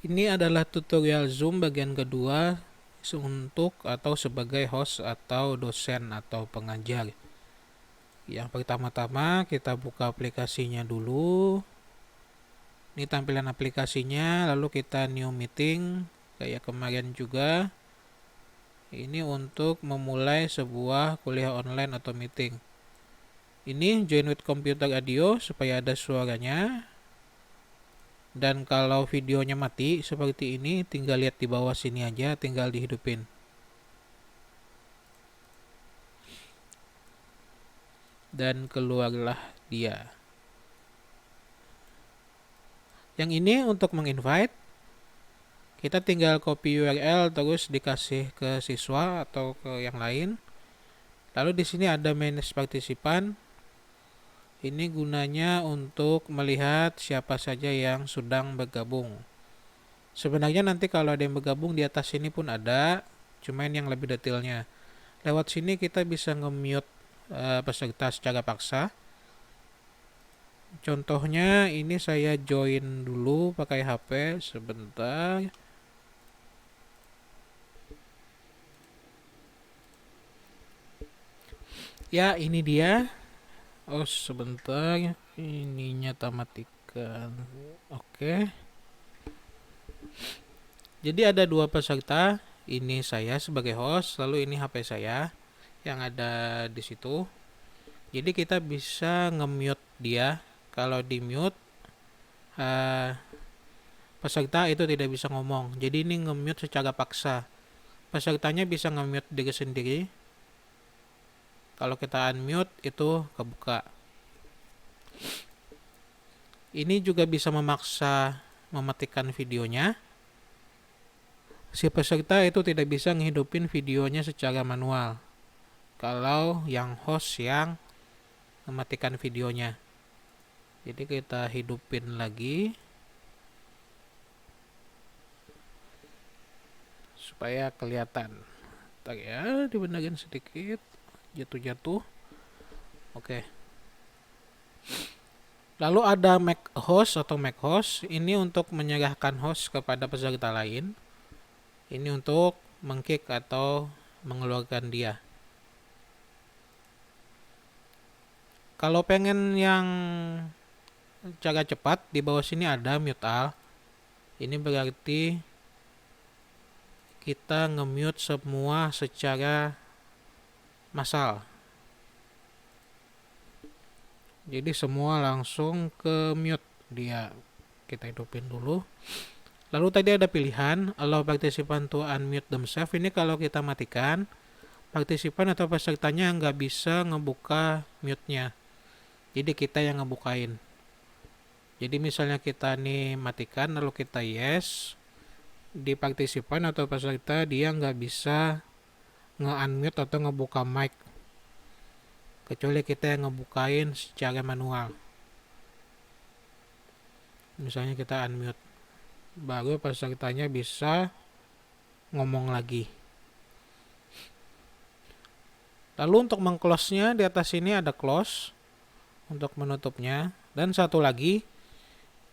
Ini adalah tutorial Zoom bagian kedua untuk atau sebagai host atau dosen atau pengajar. Yang pertama-tama kita buka aplikasinya dulu. Ini tampilan aplikasinya, lalu kita new meeting kayak kemarin juga. Ini untuk memulai sebuah kuliah online atau meeting. Ini join with computer audio supaya ada suaranya. Dan kalau videonya mati seperti ini, tinggal lihat di bawah sini aja, tinggal dihidupin. Dan keluarlah dia. Yang ini untuk menginvite, kita tinggal copy URL terus dikasih ke siswa atau ke yang lain. Lalu di sini ada manage partisipan. Ini gunanya untuk melihat siapa saja yang sedang bergabung. Sebenarnya nanti kalau ada yang bergabung di atas sini pun ada, cuman yang lebih detailnya. Lewat sini kita bisa nge-mute peserta secara paksa. Contohnya ini saya join dulu pakai HP sebentar. Ya, ini dia. Oh, sebentar. Ininya tamatikan. Oke. Jadi ada dua peserta. Ini saya sebagai host, lalu ini HP saya yang ada di situ. Jadi kita bisa nge-mute dia. Kalau di-mute, peserta itu tidak bisa ngomong. Jadi ini nge-mute secara paksa. Pesertanya bisa nge-mute diri sendiri. Kalau kita unmute itu kebuka. Ini juga bisa memaksa mematikan videonya. Si peserta itu tidak bisa ngehidupin videonya secara manual. Kalau yang host yang mematikan videonya. Jadi kita hidupin lagi. Supaya kelihatan. Ntar ya, dibenerin sedikit. Jatuh-jatuh. Oke. Lalu ada make host atau make host. Ini untuk menyerahkan host kepada peserta lain. Ini untuk meng-kick atau mengeluarkan dia. Kalau pengen yang cara cepat, di bawah sini ada mute all. Ini berarti kita nge-mute semua secara massal. Jadi semua langsung ke mute dia. Kita hidupin dulu. Lalu tadi ada pilihan allow participant to unmute themselves. Ini kalau kita matikan, partisipan atau pesertanya nggak bisa ngebuka mute-nya. Jadi kita yang ngebukain. Jadi misalnya kita nih matikan lalu kita yes, di partisipan atau peserta dia nggak bisa nge-unmute atau ngebuka mic. Kecuali kita yang ngebukain secara manual. Misalnya kita unmute. Baru pesertanya bisa ngomong lagi. Lalu untuk meng-close-nya di atas sini ada close untuk menutupnya. Dan satu lagi,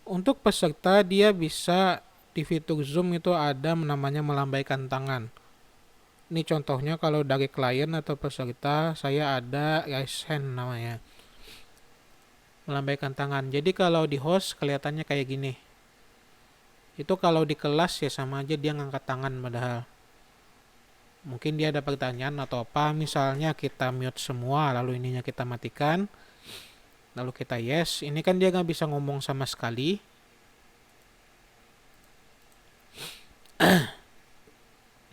untuk peserta dia bisa di fitur Zoom itu ada namanya melambaikan tangan. Ini contohnya kalau dari klien atau peserta saya ada raise hand namanya. Melambaikan tangan. Jadi kalau di host kelihatannya kayak gini. Itu kalau di kelas ya sama aja dia ngangkat tangan padahal. Mungkin dia ada pertanyaan atau apa. Misalnya kita mute semua lalu ininya kita matikan. Lalu kita yes. Ini kan dia nggak bisa ngomong sama sekali.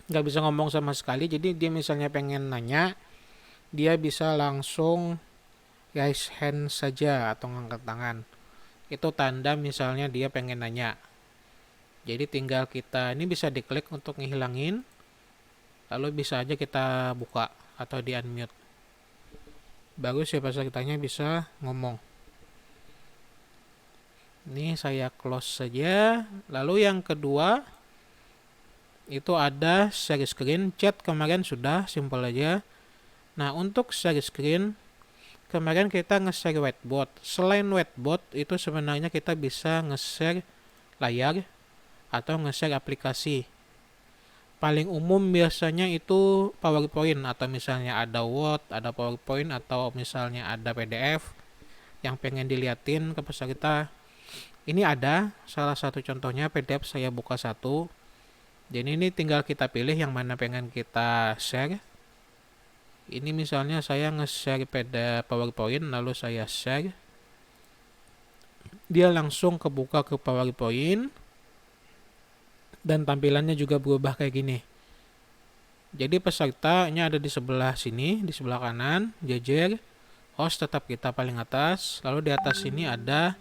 Nggak bisa ngomong sama sekali. Jadi dia misalnya pengen nanya, dia bisa langsung raise hand saja atau ngangkat tangan. Itu tanda misalnya dia pengen nanya. Jadi tinggal kita, ini bisa diklik untuk ngehilangin. Lalu bisa aja kita buka atau di unmute. Baru si pesertanya bisa ngomong. Ini saya close saja. Lalu yang kedua, itu ada share screen. Chat kemarin sudah, simple aja. Nah untuk share screen, kemarin kita nge-share whiteboard. Selain whiteboard, itu sebenarnya kita bisa nge-share layar. atau nge-share aplikasi. Paling umum biasanya itu PowerPoint, atau misalnya ada Word, ada PowerPoint, atau misalnya ada PDF yang pengen diliatin ke peserta. Ini ada salah satu contohnya PDF, saya buka satu. Jadi ini tinggal kita pilih yang mana pengen kita share. Ini misalnya saya nge-share PDF PowerPoint, lalu saya share. Dia langsung kebuka ke PowerPoint dan tampilannya juga berubah kayak gini. Jadi pesertanya ada di sebelah sini, di sebelah kanan, jejer. Host tetap kita paling atas. Lalu di atas sini ada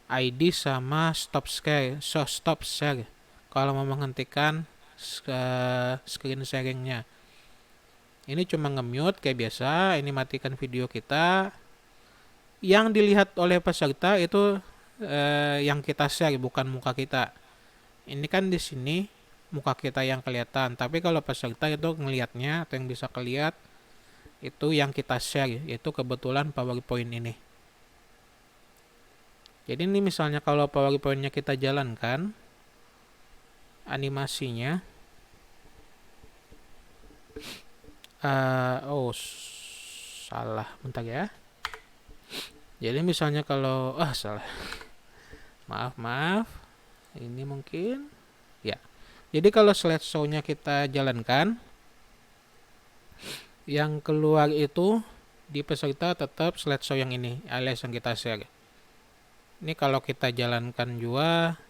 ID sama stop share. Kalau mau menghentikan screen sharingnya. Ini cuma nge-mute kayak biasa. Ini matikan video kita. Yang dilihat oleh peserta itu yang kita share, bukan muka kita. Ini kan di sini muka kita yang kelihatan, tapi kalau peserta itu ngelihatnya atau yang bisa kelihatan itu yang kita share, yaitu kebetulan PowerPoint ini. Jadi ini misalnya kalau PowerPoint-nya kita jalankan animasinya, salah, bentar ya. Jadi misalnya kalau salah, maaf, ini mungkin ya. Jadi kalau slideshow-nya kita jalankan, yang keluar itu di peserta tetap slideshow yang ini, alias yang kita share. Ini kalau kita jalankan juga,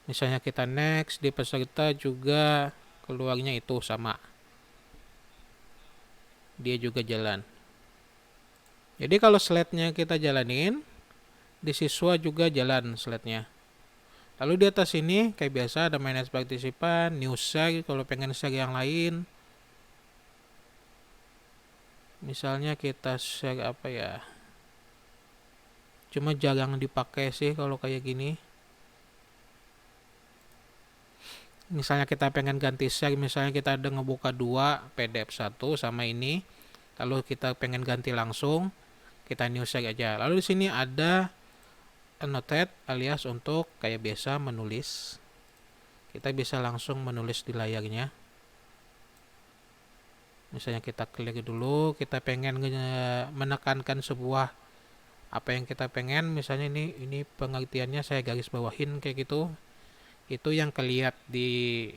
misalnya kita next, di peserta juga keluarnya itu sama. Dia juga jalan. Jadi kalau slide-nya kita jalanin, di siswa juga jalan slide-nya. Lalu di atas ini kayak biasa ada manage partisipan, new share kalau pengen share yang lain. Misalnya kita share apa ya? Cuma jarang dipakai sih kalau kayak gini. Misalnya kita pengen ganti share, misalnya kita ada ngebuka 2 PDF 1 sama ini. Lalu kita pengen ganti langsung, kita new share aja. Lalu di sini ada annotate, alias untuk kayak biasa menulis. Kita bisa langsung menulis di layarnya. Misalnya kita klik dulu, kita pengen menekankan sebuah apa yang kita pengen, misalnya ini pengertiannya saya garis bawahin kayak gitu. Itu yang kelihatan di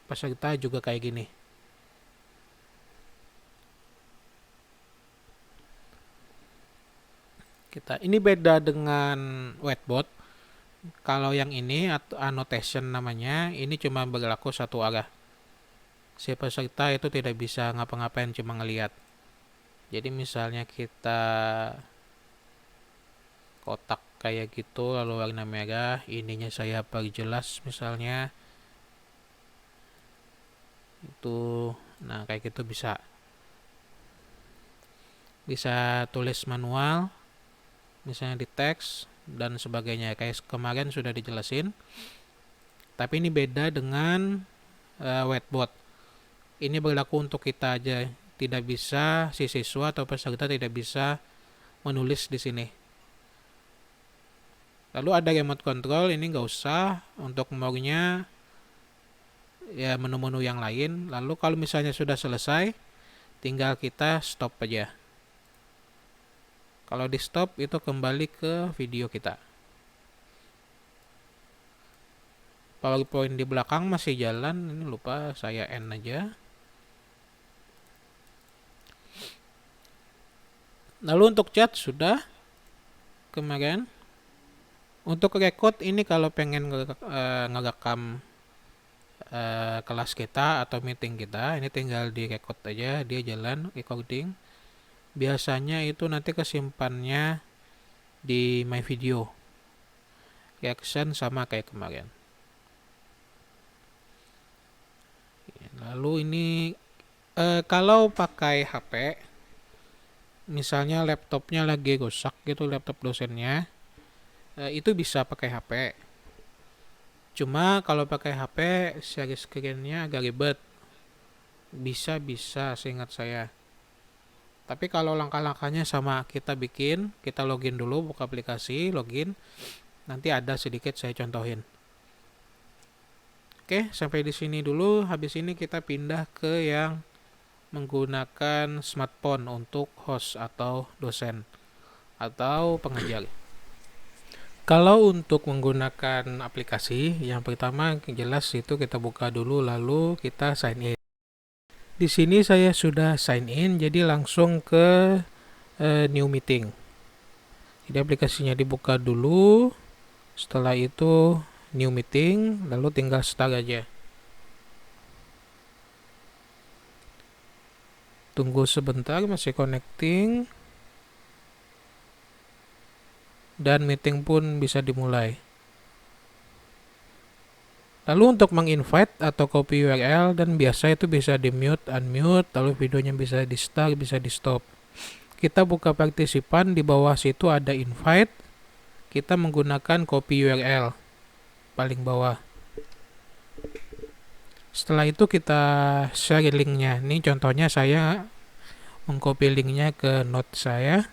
peserta juga kayak gini. Ini beda dengan whiteboard. Kalau yang ini atau annotation namanya, ini cuma berlaku satu arah. Si peserta itu tidak bisa ngapa-ngapain, cuma ngelihat. Jadi misalnya kita kotak kayak gitu lalu warna merah, ininya saya perjelas misalnya. Itu nah kayak gitu bisa tulis manual, misalnya di teks dan sebagainya, kayak kemarin sudah dijelasin. Tapi ini beda dengan whiteboard. Ini berlaku untuk kita aja, tidak bisa si siswa atau peserta tidak bisa menulis di sini. Lalu ada remote control, ini nggak usah, untuk more-nya ya menu-menu yang lain. Lalu kalau misalnya sudah selesai, tinggal kita stop aja. Kalau di stop itu kembali ke video kita. PowerPoint di belakang masih jalan, ini lupa saya end aja. Lalu untuk chat sudah kemarin. Untuk record ini kalau pengen ngerekam kelas kita atau meeting kita, ini tinggal di record aja, dia jalan recording. Biasanya itu nanti kesimpannya di my video, reaction sama kayak kemarin. Lalu ini kalau pakai HP, misalnya laptopnya lagi rusak gitu, laptop dosennya, itu bisa pakai HP. Cuma kalau pakai HP share screen-nya agak ribet. Bisa seingat saya. Tapi kalau langkah-langkahnya sama, kita login dulu, buka aplikasi, login. Nanti ada sedikit saya contohin. Oke, sampai di sini dulu. Habis ini kita pindah ke yang menggunakan smartphone untuk host atau dosen atau pengajar. Kalau untuk menggunakan aplikasi, yang pertama jelas itu kita buka dulu lalu kita sign in. Di sini saya sudah sign in, jadi langsung ke new meeting. Jadi aplikasinya dibuka dulu, setelah itu new meeting, lalu tinggal start aja. Tunggu sebentar, masih connecting. Dan meeting pun bisa dimulai. Lalu untuk menginvite atau copy URL, dan biasa itu bisa di mute, unmute, lalu videonya bisa di start, bisa di stop. Kita buka partisipan, di bawah situ ada invite, kita menggunakan copy URL, paling bawah. Setelah itu kita share linknya. Ini contohnya saya mengcopy linknya ke note saya.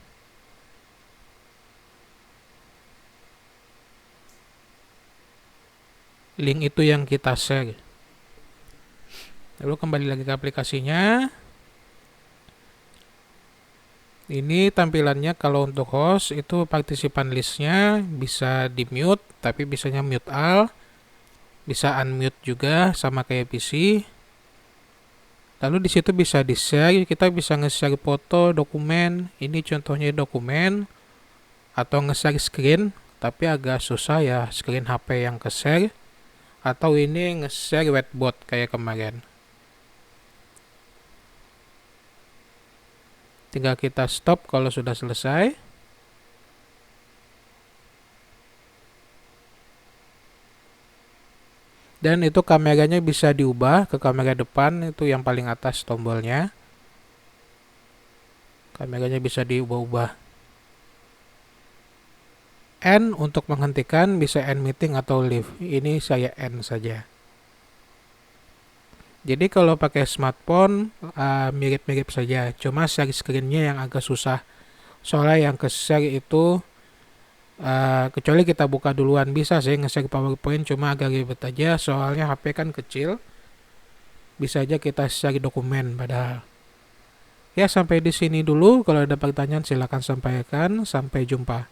Link itu yang kita share. Lalu kembali lagi ke aplikasinya. Ini tampilannya kalau untuk host itu partisipan listnya bisa di mute, tapi bisanya mute all, bisa unmute juga sama kayak PC. Lalu di situ bisa di share, kita bisa nge-share foto, dokumen. Ini contohnya dokumen atau nge-share screen, tapi agak susah ya screen HP yang ke-share. Atau ini nge-share whiteboard kayak kemarin. Tinggal kita stop kalau sudah selesai. Dan itu kameranya bisa diubah ke kamera depan, itu yang paling atas tombolnya. Kameranya bisa diubah-ubah. End untuk menghentikan, bisa end meeting atau leave. Ini saya end saja. Jadi kalau pakai smartphone mirip-mirip saja, cuma share screen-nya yang agak susah. Soalnya yang ke-share itu kecuali kita buka duluan, bisa sih nge-share PowerPoint, cuma agak ribet aja soalnya HP kan kecil. Bisa aja kita share dokumen padahal. Ya, sampai di sini dulu. Kalau ada pertanyaan silakan sampaikan. Sampai jumpa.